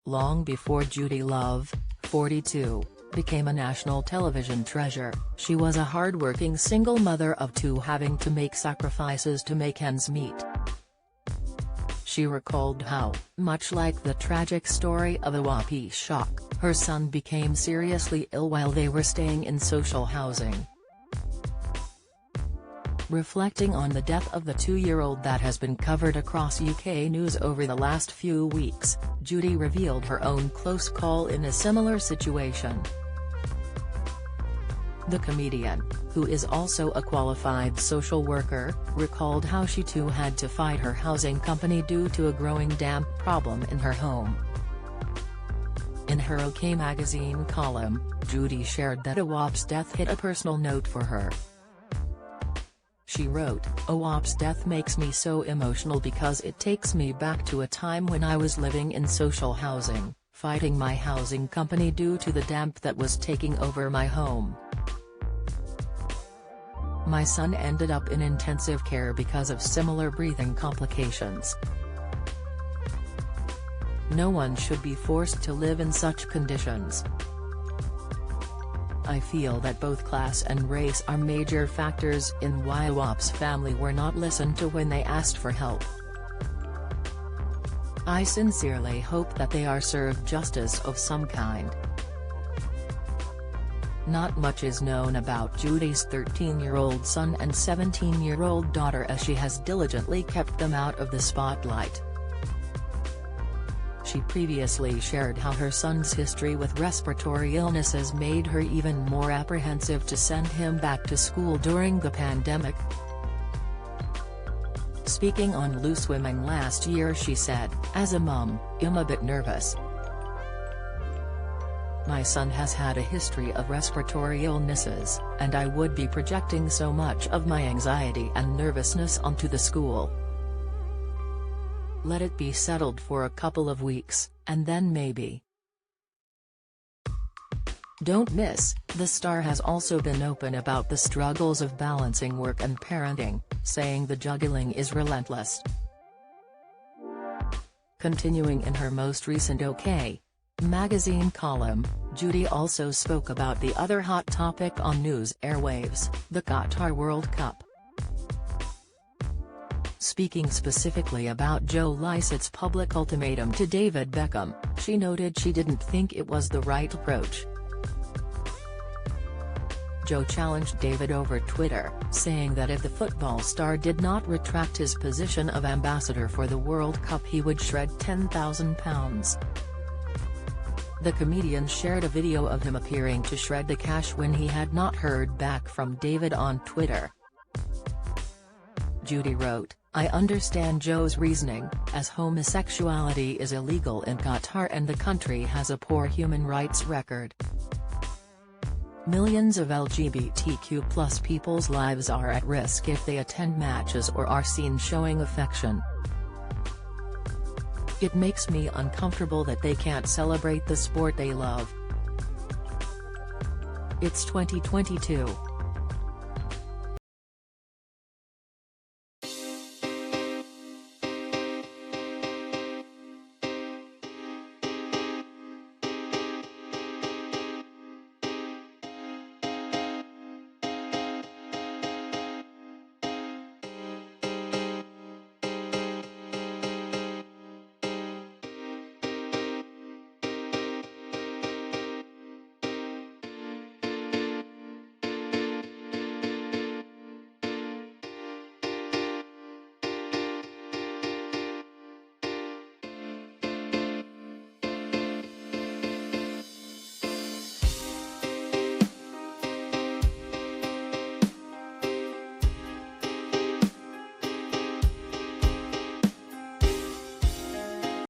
Long before Judi Love, 42, became a national television treasure, she was a hard-working single mother of two, having to make sacrifices to make ends meet. She recalled how, much like the tragic story of Awapi Shock, her son became seriously ill while they were staying in social housing. Reflecting on the death of the 2-year-old that has been covered across UK news over the last few weeks, Judi revealed her own close call in a similar situation. The comedian, who is also a qualified social worker, recalled how she too had to fight her housing company due to a growing damp problem in her home. In her OK magazine column, Judi shared that Awap's death hit a personal note for her. She wrote, "Awap's death makes me so emotional because it takes me back to a time when I was living in social housing, fighting my housing company due to the damp that was taking over my home. My son ended up in intensive care because of similar breathing complications. No one should be forced to live in such conditions. I feel that both class and race are major factors in why Awap's family were not listened to when they asked for help. I sincerely hope that they are served justice of some kind." Not much is known about Judi's 13-year-old son and 17-year-old daughter, as she has diligently kept them out of the spotlight. She previously shared how her son's history with respiratory illnesses made her even more apprehensive to send him back to school during the pandemic. Speaking on Loose Women last year, she said, "As a mum, I'm a bit nervous. My son has had a history of respiratory illnesses, and I would be projecting so much of my anxiety and nervousness onto the school. Let it be settled for a couple of weeks, and then maybe." Don't miss, the star has also been open about the struggles of balancing work and parenting, saying the juggling is relentless. Continuing in her most recent OK magazine column, Judi also spoke about the other hot topic on news airwaves, the Qatar World Cup. Speaking specifically about Joe Lycett's public ultimatum to David Beckham, she noted she didn't think it was the right approach. Joe challenged David over Twitter, saying that if the football star did not retract his position of ambassador for the World Cup, he would shred £10,000. The comedian shared a video of him appearing to shred the cash when he had not heard back from David on Twitter. Judi wrote, "I understand Joe's reasoning, as homosexuality is illegal in Qatar and the country has a poor human rights record. Millions of LGBTQ+ people's lives are at risk if they attend matches or are seen showing affection. It makes me uncomfortable that they can't celebrate the sport they love. It's 2022.